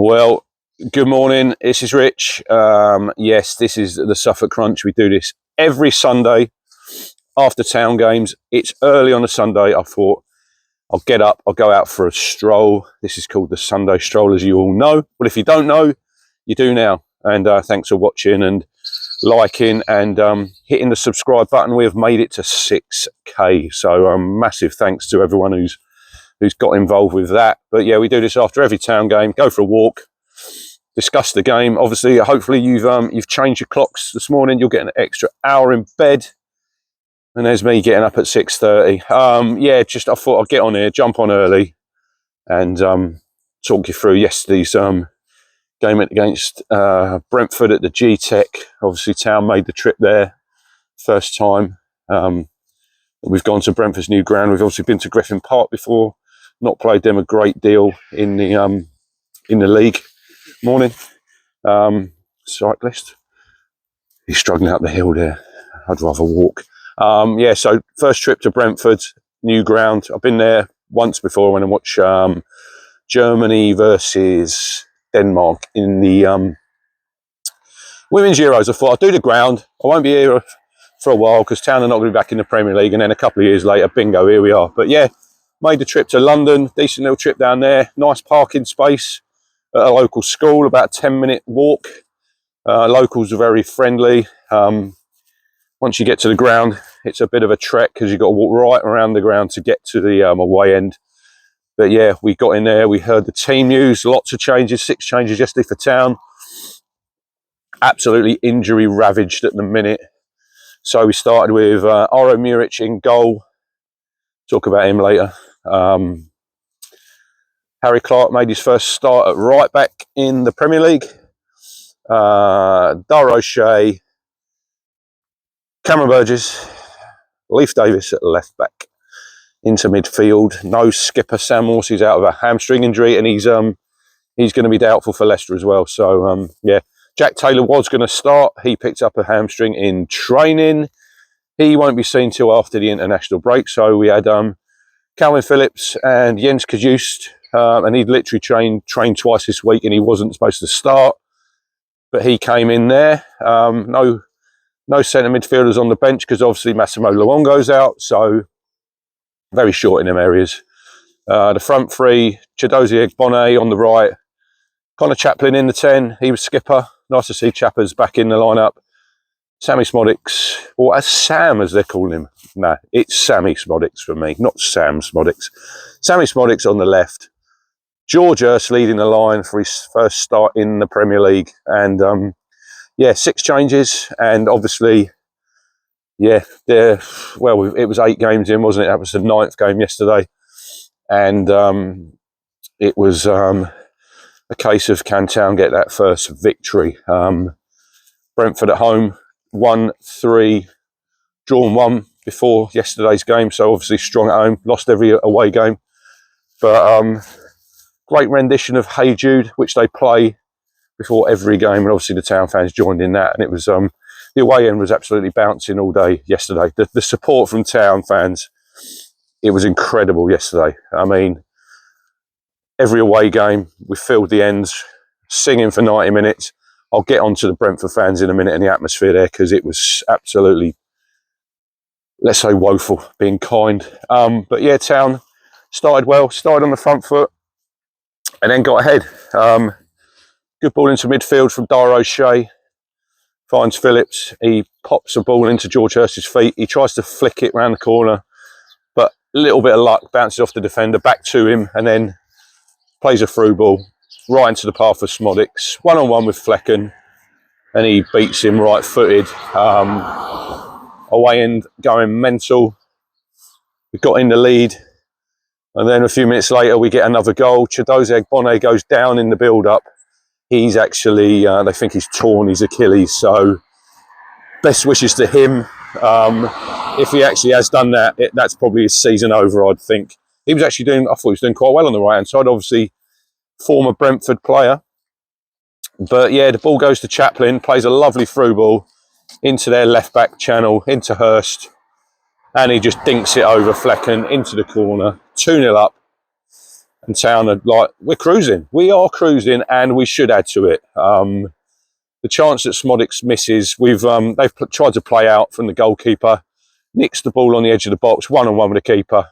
Well, good morning. This is Rich. Yes, this is the Suffolk Crunch. We do this every Sunday after town games. It's early on a Sunday. I thought I'll get up, I'll go out for a stroll. This is called the Sunday Stroll, as you all know. But if you don't know, you do now. And thanks for watching and liking and hitting the subscribe button. We have made it to 6K. So massive thanks to everyone who's got involved with that. But yeah, we do this after every town game. Go for a walk, discuss the game. Obviously, hopefully you've changed your clocks this morning. You'll get an extra hour in bed. And there's me getting up at 6:30. Yeah, just I thought I'd get on here, jump on early, and talk you through yesterday's game against Brentford at the G-Tech. Obviously, town made the trip there, first time. We've gone to Brentford's new ground. We've obviously been to Griffin Park before. Not played them a great deal in the league. Morning, cyclist. He's struggling up the hill there. I'd rather walk. Yeah, so first trip to Brentford, new ground. I've been there once before. I went and watched Germany versus Denmark in the Women's Euros. I thought I'll do the ground. I won't be here for a while because town are not going to be back in the Premier League. And then a couple of years later, bingo, here we are. But yeah, made the trip to London. Decent little trip down there. Nice parking space at a local school, about a 10-minute walk. Locals are very friendly. Once you get to the ground, it's a bit of a trek because you've got to walk right around the ground to get to the away end. But yeah, we got in there. We heard the team news. Lots of changes. 6 changes yesterday for town. Absolutely injury ravaged at the minute. So we started with Aro Muric in goal. Talk about him later. Harry Clark made his first start at right back in the Premier League. Dara O'Shea, Cameron Burgess, Leif Davis at left back into midfield. No skipper Sam Morsey's out of a hamstring injury, and he's going to be doubtful for Leicester as well. So yeah, Jack Taylor was going to start. He picked up a hamstring in training. He won't be seen till after the international break. So we had Calvin Phillips and Jens Kajust, and he'd literally trained twice this week, and he wasn't supposed to start, but he came in there. No centre midfielders on the bench because obviously Massimo Luongo's out, so very short in them areas. The front three, Chidozie Egbone on the right, Connor Chaplin in the 10, he was skipper. Nice to see Chappers back in the lineup. Sammy Smodics, or Sam as they're calling him. No, it's Sammy Smodics for me, not Sam Smodics. Sammy Smodics on the left. George Hurst leading the line for his first start in the Premier League. And yeah, 6 changes. And obviously, yeah, well, it was 8 games in, wasn't it? That was the 9th game yesterday. And it was a case of can town get that first victory. Brentford at home, 1-3, drawn 1 before yesterday's game. So obviously strong at home, lost every away game. But great rendition of Hey Jude, which they play before every game. And obviously the town fans joined in that. And it was, the away end was absolutely bouncing all day yesterday. The support from town fans, it was incredible yesterday. I mean, every away game, we filled the ends, singing for 90 minutes. I'll get on to the Brentford fans in a minute and the atmosphere there because it was absolutely, let's say, woeful, being kind. But yeah, town started well, started on the front foot and then got ahead. Good ball into midfield from Dara O'Shea. Finds Phillips. He pops a ball into George Hurst's feet. He tries to flick it round the corner, but a little bit of luck, bounces off the defender, back to him, and then plays a through ball right into the path of Smodics. One-on-one with Flecken, and he beats him right-footed. Away end going mental. We got in the lead, and then a few minutes later we get another goal. Chidozie Egbone goes down in the build-up. He's actually, they think he's torn his Achilles, so best wishes to him. If he actually has done that, that's probably his season over, I'd think. He was actually I thought he was doing quite well on the right-hand side, obviously former Brentford player. But yeah, the ball goes to Chaplin, plays a lovely through ball into their left-back channel, into Hurst, and he just dinks it over Flecken into the corner, 2-0 up. And Town are like, we're cruising. We are cruising, and we should add to it. The chance that Smodics misses, they've tried to play out from the goalkeeper, nicks the ball on the edge of the box, one-on-one with the keeper.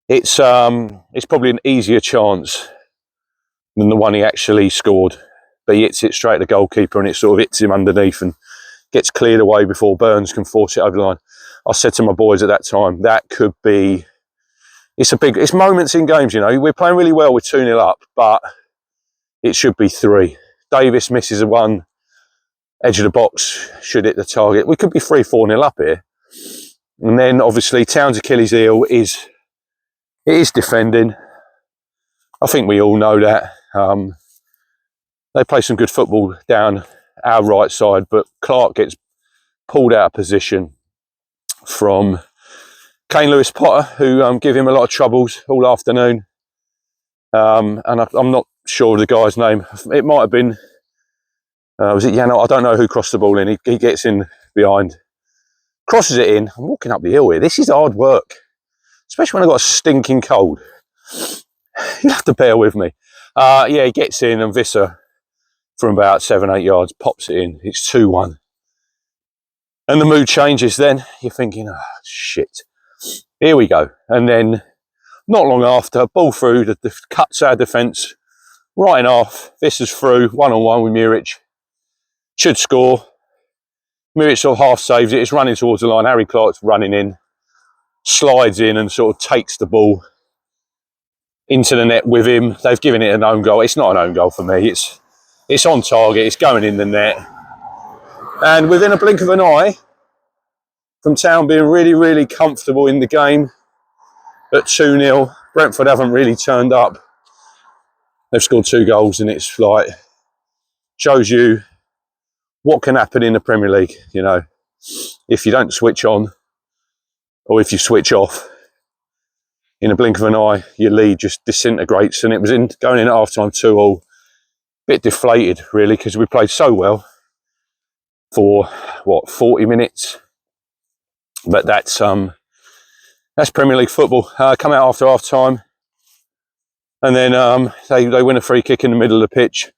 It's probably an easier chance than the one he actually scored. But he hits it straight at the goalkeeper, and it sort of hits him underneath and gets cleared away before Burns can force it over the line. I said to my boys at that time, that could be... It's moments in games, you know. We're playing really well with 2-0 up, but it should be 3. Davis misses a one, edge of the box, should hit the target. We could be 3-4-0 up here. And then obviously Town's Achilles heel is defending. I think we all know that. They play some good football down our right side, but Clark gets pulled out of position from Kane Lewis Potter, who give him a lot of troubles all afternoon. And I'm not sure of the guy's name. It might have been, was it Yano? I don't know who crossed the ball in. He gets in behind, crosses it in. I'm walking up the hill here. This is hard work, especially when I've got a stinking cold. You have to bear with me. Yeah, he gets in, and Visser, from about 7-8 yards, pops it in. It's 2-1. And the mood changes then. You're thinking, oh, shit. Here we go. And then, not long after, ball through, the cuts our defence right in half. Visser's through, one-on-one with Muric. Should score. Muric sort of half saves it. It's running towards the line. Harry Clark's running in, slides in and sort of takes the ball into the net with him. They've given it an own goal. It's not an own goal for me. It's on target. It's going in the net. And within a blink of an eye, from Town being really, really comfortable in the game at 2-0, Brentford haven't really turned up. They've scored 2 goals, and it's like, shows you what can happen in the Premier League, you know, if you don't switch on, or if you switch off. In a blink of an eye, your lead just disintegrates, and it was going in at half-time 2-2. Bit deflated, really, because we played so well for, 40 minutes. But that's Premier League football. Come out after half-time, and then they win a free kick in the middle of the pitch.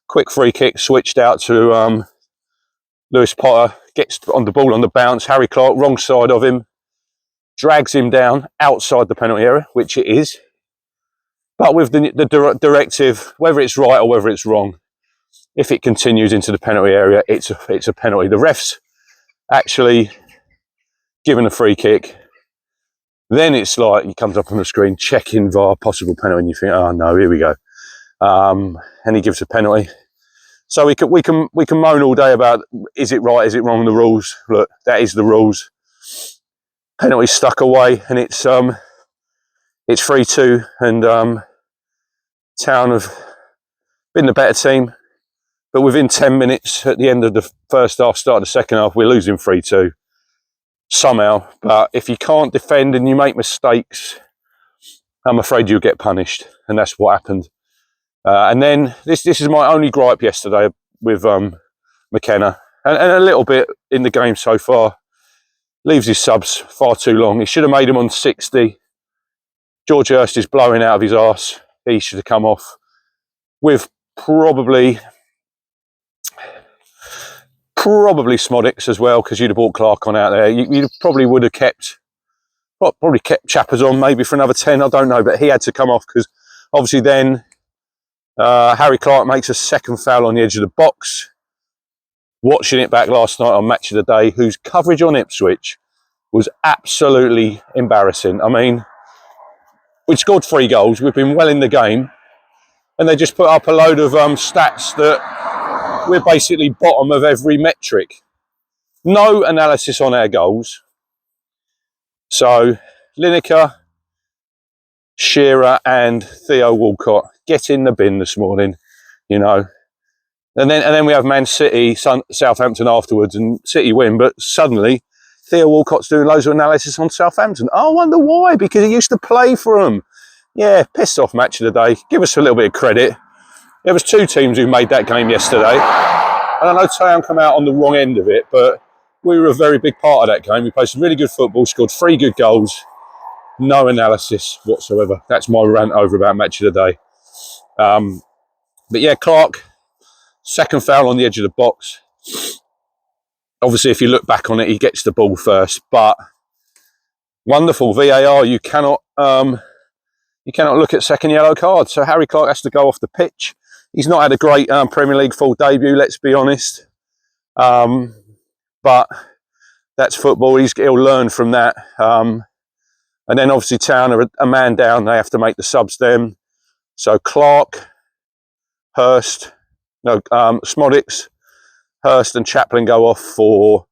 Quick free kick, switched out to Lewis Potter, gets on the ball on the bounce. Harry Clark, wrong side of him, drags him down outside the penalty area, which it is. But with the directive, whether it's right or whether it's wrong, if it continues into the penalty area, it's a penalty. The ref's actually given a free kick. Then it's like, he comes up on the screen, checking VAR, possible penalty, and you think, oh no, here we go. And he gives a penalty. So we can moan all day about, is it right, is it wrong, the rules. Look, that is the rules. Penalty stuck away, and it's 3-2, and Town have been the better team. But within 10 minutes, at the end of the first half, start of the second half, we're losing 3-2 somehow. But if you can't defend and you make mistakes, I'm afraid you'll get punished, and that's what happened. And then this is my only gripe yesterday with McKenna, and a little bit in the game so far. Leaves his subs far too long. He should have made him on 60. George Hurst is blowing out of his arse. He should have come off with probably Smodics as well, because you'd have brought Clark on out there. You probably would have kept Chappers on maybe for another 10. I don't know, but he had to come off, because obviously then Harry Clark makes a second foul on the edge of the box. Watching it back last night on Match of the Day, whose coverage on Ipswich was absolutely embarrassing. I mean, we'd scored 3 goals, we've been well in the game, and they just put up a load of stats that we're basically bottom of every metric. No analysis on our goals. So Lineker, Shearer and Theo Walcott get in the bin this morning, you know. And then we have Man City, Southampton afterwards, and City win. But suddenly, Theo Walcott's doing loads of analysis on Southampton. I wonder why, because he used to play for them. Yeah, pissed off Match of the Day. Give us a little bit of credit. There was 2 teams who made that game yesterday. And I know Town come out on the wrong end of it, but we were a very big part of that game. We played some really good football, scored 3 good goals. No analysis whatsoever. That's my rant over about match of the day. But yeah, Clark, second foul on the edge of the box. Obviously, if you look back on it, he gets the ball first. But wonderful VAR. You cannot look at second yellow card. So Harry Clark has to go off the pitch. He's not had a great Premier League full debut, let's be honest. But that's football. He'll learn from that. And then obviously Town are a man down. They have to make the subs then. So Clark, Smodics, Hurst and Chaplin go off for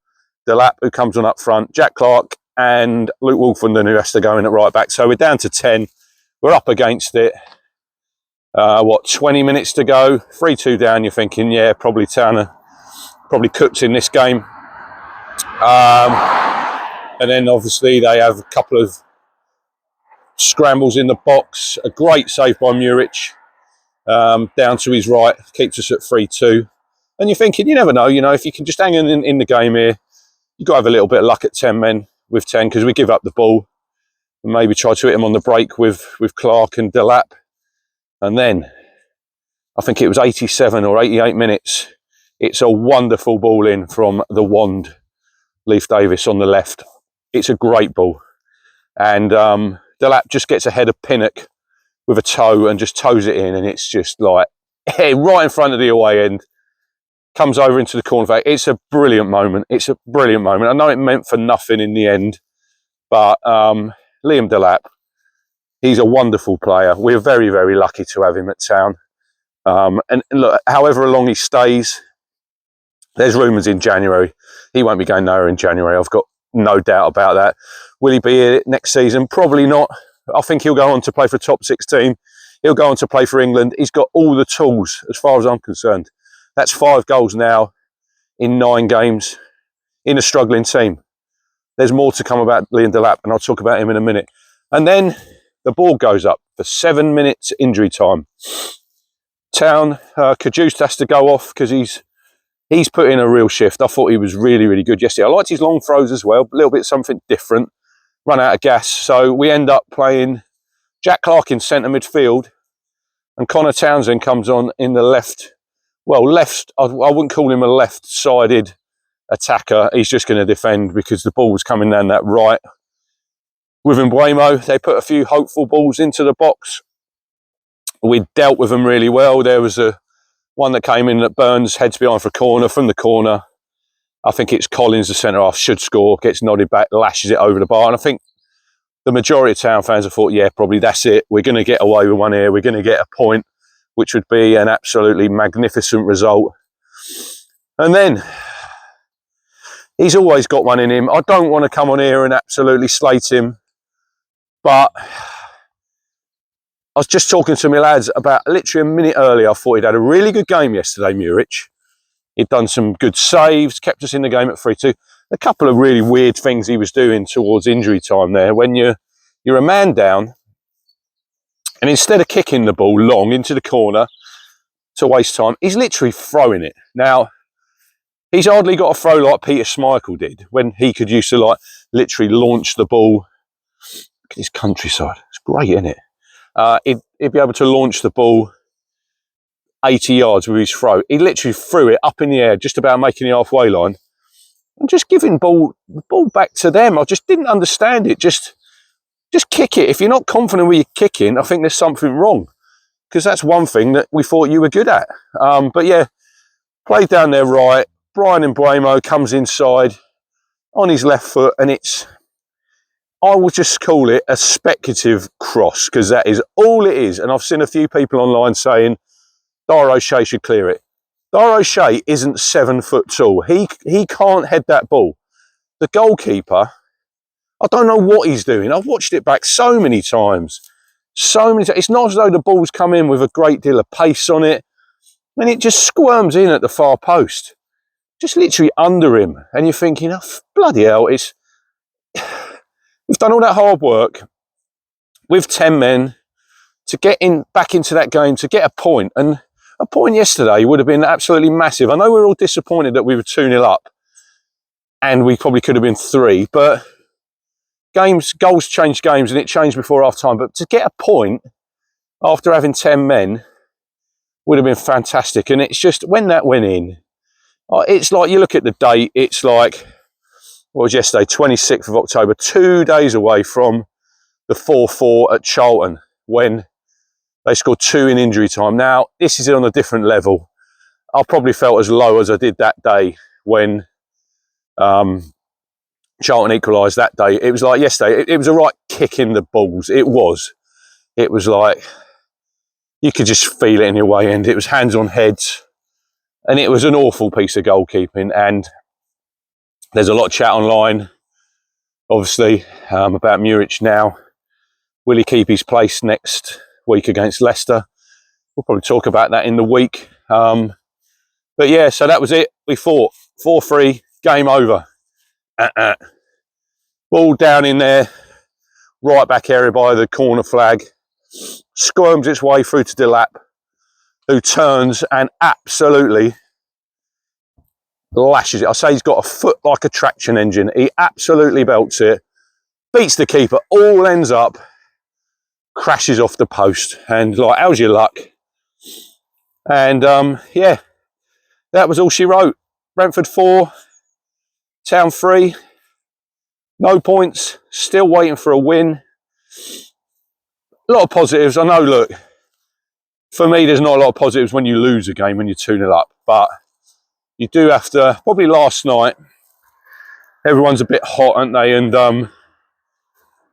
Delap, who comes on up front. Jack Clark and Luke Wolfenden, who has to go in at right back. So we're down to 10. We're up against it. 20 minutes to go. 3-2 down. You're thinking, yeah, probably Town are probably cooked in this game. And then obviously they have a couple of scrambles in the box. A great save by Muric. Down to his right, keeps us at 3-2. And you're thinking, you never know, if you can just hang in the game here, you've got to have a little bit of luck at 10 men with 10, because we give up the ball and maybe try to hit him on the break with Clark and Delap. And then, I think it was 87 or 88 minutes, it's a wonderful ball in from the wand, Leif Davis on the left. It's a great ball. And Delap just gets ahead of Pinnock with a toe and just toes it in, and it's just like right in front of the away end, comes over into the corner. It's a brilliant moment. It's a brilliant moment. I know it meant for nothing in the end, but Liam Delap, he's a wonderful player. We're very, very lucky to have him at Town. And look, however long he stays, there's rumours in January. He won't be going nowhere in January. I've got no doubt about that. Will he be here next season? Probably not. I think he'll go on to play for a top 6 team. He'll go on to play for England. He's got all the tools as far as I'm concerned. That's 5 goals now in 9 games in a struggling team. There's more to come about Liam Delap, and I'll talk about him in a minute. And then the ball goes up for 7 minutes injury time. Town, Cajuste has to go off because he's put in a real shift. I thought he was really, really good yesterday. I liked his long throws as well, a little bit something different. Run out of gas. So we end up playing Jack Clark in centre midfield, and Connor Townsend comes on in the left. Well, left, I wouldn't call him a left-sided attacker. He's just going to defend because the ball was coming down that right. With Mbuemo, they put a few hopeful balls into the box. We dealt with them really well. There was one that came in that Burns heads behind for a corner. From the corner, I think it's Collins, the centre-half, should score, gets nodded back, lashes it over the bar. And I think the majority of Town fans have thought, yeah, probably that's it. We're going to get away with one here. We're going to get a point, which would be an absolutely magnificent result. And then, he's always got one in him. I don't want to come on here and absolutely slate him, but I was just talking to my lads about literally a minute earlier. I thought he'd had a really good game yesterday, Muric. He'd done some good saves, kept us in the game at 3-2. A couple of really weird things he was doing towards injury time there. When you're a man down, and instead of kicking the ball long into the corner to waste time, he's literally throwing it. Now, he's hardly got a throw like Peter Schmeichel did when he could used to literally launch the ball. Look at his countryside. It's great, isn't it? He'd be able to launch the ball 80 yards with his throw. He literally threw it up in the air, just about making the halfway line, and just giving the ball back to them. I just didn't understand it. Just kick it. If you're not confident with your kicking, I think there's something wrong, because that's one thing that we thought you were good at. But yeah, played down there right. Brian Mbuemo comes inside on his left foot, and I will just call it a speculative cross, because that is all it is. And I've seen a few people online saying Dara O'Shea should clear it. Dara O'Shea isn't 7 foot tall. He can't head that ball. The goalkeeper, I don't know what he's doing. I've watched it back so many times. It's not as though the ball's come in with a great deal of pace on it, and it just squirms in at the far post, just literally under him. And you're thinking, oh, bloody hell, we've done all that hard work with 10 men to get back into that game, to get a point. And a point yesterday would have been absolutely massive. I know we're all disappointed that we were 2-0 up and we probably could have been 3, but goals change games, and it changed before half time. But to get a point after having 10 men would have been fantastic. And it's just when that went in, it's like you look at the date. It's like what was yesterday, 26th of October, 2 days away from the 4-4 at Charlton when they scored 2 in injury time. Now this is on a different level. I probably felt as low as I did that day when Charlton equalised that day. It was like yesterday. It was a right kick in the balls. It was like you could just feel it in your way end. It was hands on heads, and it was an awful piece of goalkeeping. And there's a lot of chat online, obviously, about Muric now. Will he keep his place next week against Leicester? We'll probably talk about that in the week. But yeah, so that was it. We fought 4-3, game over. Ball down in there, right back area by the corner flag. Squirms its way through to Delap, who turns and absolutely lashes it. I say he's got a foot like a traction engine. He absolutely belts it, beats the keeper, all ends up, crashes off the post. And like, how's your luck? And yeah, that was all she wrote. Brentford 4, Town 3, no points, still waiting for a win. A lot of positives. I know, look, for me, there's not a lot of positives when you lose a game when you're 2-0 up, but you do have to, probably last night, everyone's a bit hot, aren't they? And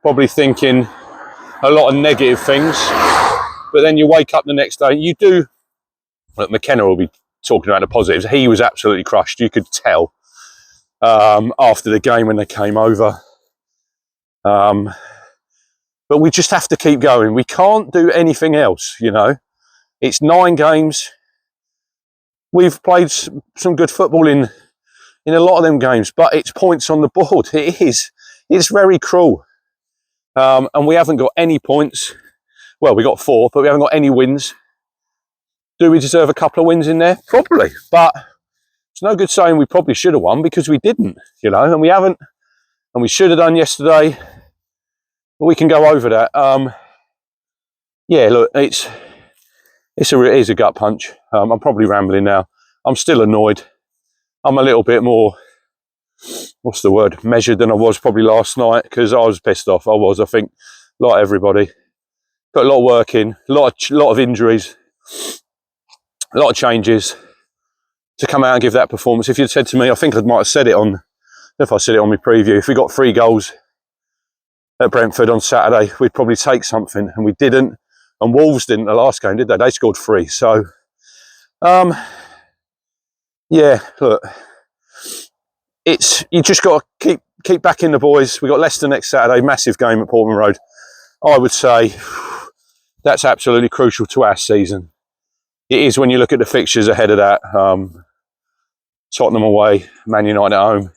probably thinking a lot of negative things. But then you wake up the next day, you do, look, McKenna will be talking about the positives. He was absolutely crushed. You could tell after the game when they came over. But we just have to keep going. We can't do anything else, you know. It's 9 games. We've played some good football in a lot of them games, but it's points on the board. It is. It's very cruel. And we haven't got any points. Well, we got 4, but we haven't got any wins. Do we deserve a couple of wins in there? Probably. But it's no good saying we probably should have won because we didn't, you know, and we haven't. And we should have done yesterday. But we can go over that. Yeah, look, it is a gut punch. I'm probably rambling now. I'm still annoyed. I'm a little bit more, what's the word, measured than I was probably last night because I was pissed off. I think, like everybody. Put a lot of work in, a lot of injuries, a lot of changes to come out and give that performance. If you'd said to me, I think I might have said it on, I don't know if I said it on my preview, if we got 3 goals at Brentford on Saturday, we'd probably take something, and we didn't. And Wolves didn't the last game, did they? They scored 3. So, yeah, look, you just got to keep backing the boys. We got Leicester next Saturday, massive game at Portman Road. I would say that's absolutely crucial to our season. It is when you look at the fixtures ahead of that. Tottenham away, Man United at home,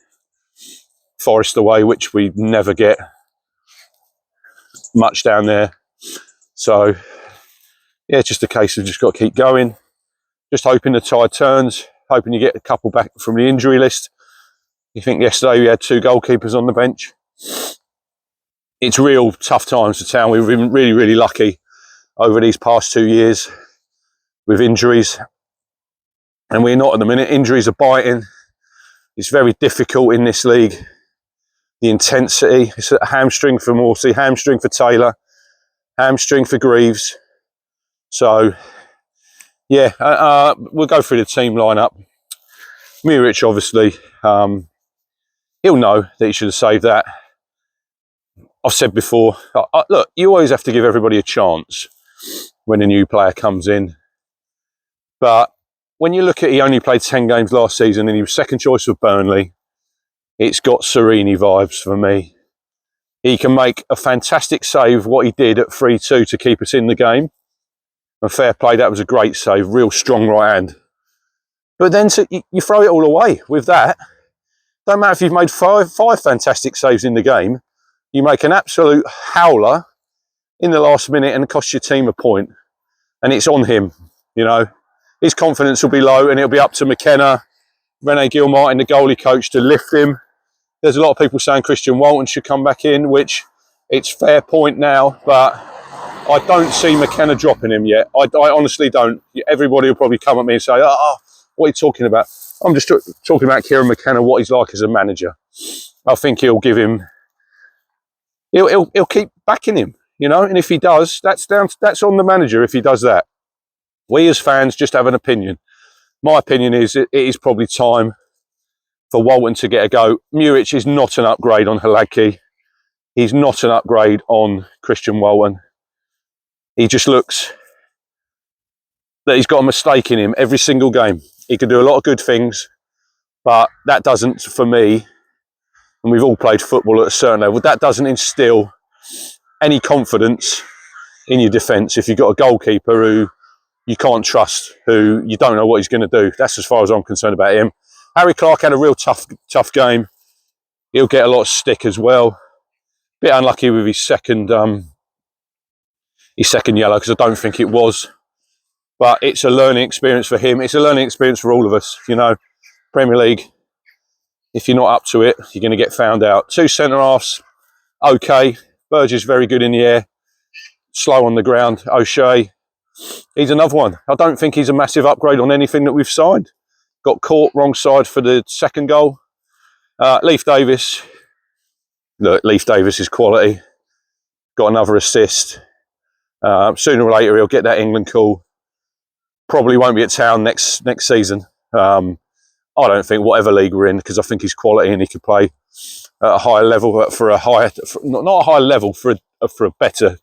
Forest away, which we never get much down there. So, yeah, it's just a case of just got to keep going. Just hoping the tide turns, hoping you get a couple back from the injury list. You think yesterday we had 2 goalkeepers on the bench. It's real tough times for Town. We've been really, really lucky over these past 2 years with injuries. And we're not at the minute. Injuries are biting. It's very difficult in this league. The intensity. It's a hamstring for Morsey, hamstring for Taylor, hamstring for Greaves. So, yeah, we'll go through the team lineup. Muric, obviously, he'll know that he should have saved that. I've said before, look, you always have to give everybody a chance when a new player comes in. But when you look at, he only played 10 games last season and he was second choice for Burnley, it's got Serini vibes for me. He can make a fantastic save, what he did at 3-2 to keep us in the game. And fair play, that was a great save, real strong right hand. But then you throw it all away with that. Don't matter if you've made five fantastic saves in the game, you make an absolute howler in the last minute and it costs your team a point. And it's on him, you know. His confidence will be low and it'll be up to McKenna, Rene Gilmartin, the goalie coach, to lift him There's a lot of people saying Christian Walton should come back in, which it's fair point now, but I don't see McKenna dropping him yet. I honestly don't. Everybody will probably come at me and say, oh, what are you talking about? I'm just talking about Kieran McKenna, what he's like as a manager. I think he'll give him, he'll keep backing him, you know, and if he does, that's on the manager if he does that. We as fans just have an opinion. My opinion is it is probably time for Walton to get a go. Muric is not an upgrade on Hladky. He's not an upgrade on Christian Walton. He just looks that he's got a mistake in him every single game. He can do a lot of good things, but that doesn't, for me, and we've all played football at a certain level, that doesn't instill any confidence in your defence if you've got a goalkeeper who you can't trust, who you don't know what he's going to do. That's as far as I'm concerned about him. Harry Clark had a real tough game. He'll get a lot of stick as well. Bit unlucky with his second yellow, because I don't think it was. But it's a learning experience for him. It's a learning experience for all of us. You know, Premier League, if you're not up to it, you're going to get found out. 2 centre-halves, okay. Burgess very good in the air. Slow on the ground. O'Shea, he's another one. I don't think he's a massive upgrade on anything that we've signed. Got caught wrong side for the second goal. Leif Davis. Look, Leif Davis is quality. Got another assist. Sooner or later, he'll get that England call. Probably won't be at Town next season. I don't think whatever league we're in, because I think he's quality and he could play at a higher level, but for a higher, not a high level, for a better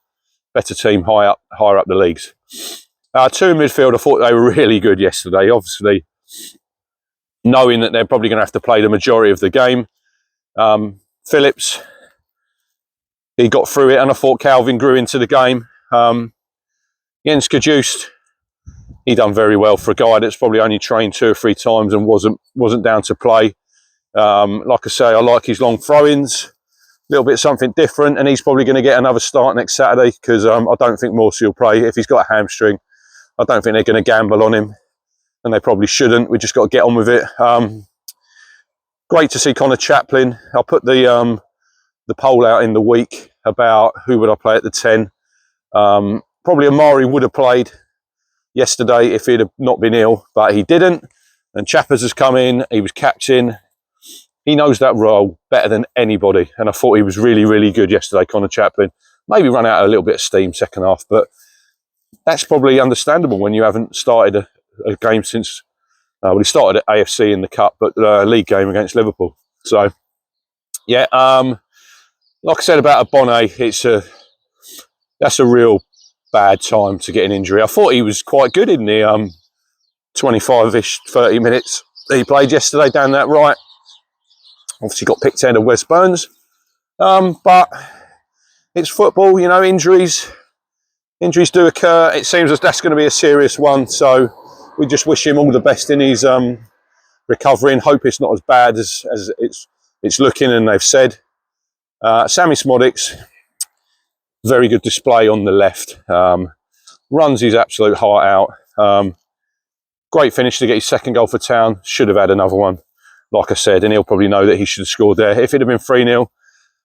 team higher up the leagues. 2 in midfield, I thought they were really good yesterday. Obviously, knowing that they're probably going to have to play the majority of the game. Phillips, he got through it, and I thought Calvin grew into the game. Jens Kajust, he done very well for a guy that's probably only trained 2 or 3 times and wasn't down to play. Like I say, I like his long throw-ins, a little bit something different, and he's probably going to get another start next Saturday, because I don't think Morsey will play. If he's got a hamstring, I don't think they're going to gamble on him, and they probably shouldn't. We just got to get on with it. Great to see Connor Chaplin. I'll put the poll out in the week about who would I play at the 10. Probably Amari would have played yesterday if he'd have not been ill, but he didn't. And Chappers has come in. He was captain. He knows that role better than anybody, and I thought he was really, really good yesterday, Connor Chaplin. Maybe run out a little bit of steam second half, but that's probably understandable when you haven't started a game since, well, he started at AFC in the Cup, but league game against Liverpool. So, yeah, like I said about Abone, that's a real bad time to get an injury. I thought he was quite good in the 25-ish, 30 minutes that he played yesterday down that right. Obviously got picked out of West Burns. But it's football, you know, injuries do occur. It seems as that's going to be a serious one. So we just wish him all the best in his recovery, and hope it's not as bad as it's looking, and they've said. Sammy Smodics, very good display on the left. Runs his absolute heart out. Great finish to get his second goal for Town. Should have had another one, like I said, and he'll probably know that he should have scored there. If it had been 3-0,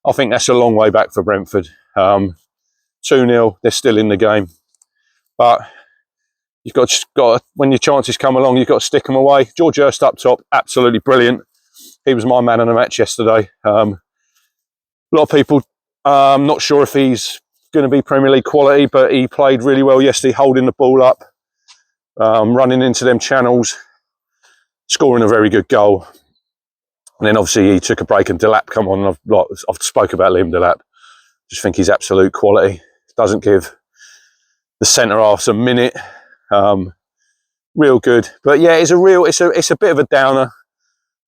I think that's a long way back for Brentford. 2-0, they're still in the game. But you've got when your chances come along, you've got to stick them away. George Hurst up top, absolutely brilliant. He was my man of the match yesterday. A lot of people, not sure if he's going to be Premier League quality, but he played really well yesterday, holding the ball up, running into them channels, scoring a very good goal. And then obviously he took a break and Delap come on. I've spoke about Liam Delap. Just think he's absolute quality. Doesn't give the centre-halves a minute. Real good. But yeah, it's a bit of a downer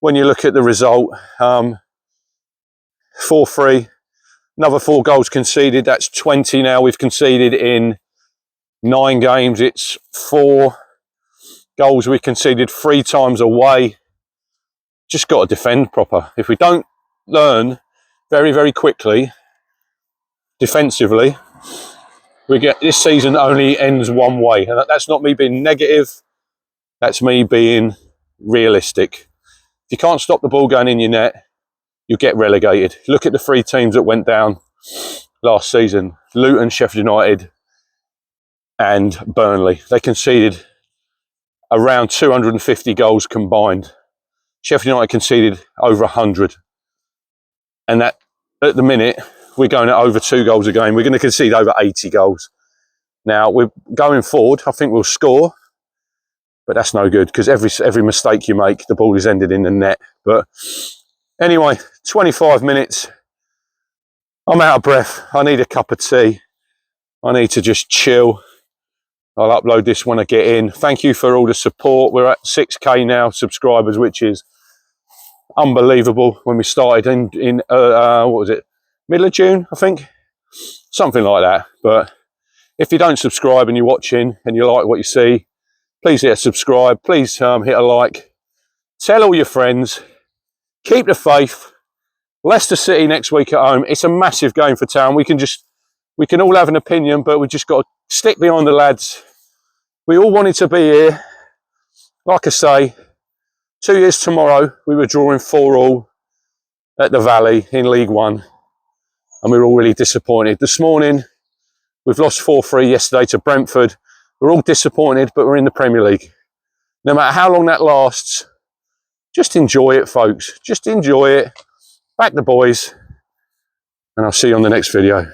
when you look at the result. 4-3. Another 4 goals conceded. That's 20 now we've conceded in 9 games. It's 4 goals we conceded 3 times away. Just got to defend proper. If we don't learn very, very quickly defensively, this season only ends one way. And that's not me being negative. That's me being realistic. If you can't stop the ball going in your net, you'll get relegated. Look at the 3 teams that went down last season: Luton, Sheffield United and Burnley. They conceded around 250 goals combined. Sheffield United conceded over 100. And that, at the minute, we're going at over 2 goals a game. We're going to concede over 80 goals. Now, we're going forward, I think we'll score, but that's no good because every mistake you make, the ball is ended in the net. But anyway, 25 minutes. I'm out of breath. I need a cup of tea. I need to just chill. I'll upload this when I get in. Thank you for all the support. We're at 6K now subscribers, which is unbelievable. When we started in what was it, middle of June, I think, something like that. But if you don't subscribe and you're watching and you like what you see, please hit a subscribe. Please hit a like. Tell all your friends. Keep the faith. Leicester City next week at home. It's a massive game for Town. We can all have an opinion, but we've just got to stick behind the lads. We all wanted to be here. Like I say, 2 years tomorrow, we were drawing 4-4 at the Valley in League One, and we were all really disappointed. This morning, we've lost 4-3 yesterday to Brentford. We're all disappointed, but we're in the Premier League. No matter how long that lasts, just enjoy it, folks. Just enjoy it. Back the boys, and I'll see you on the next video.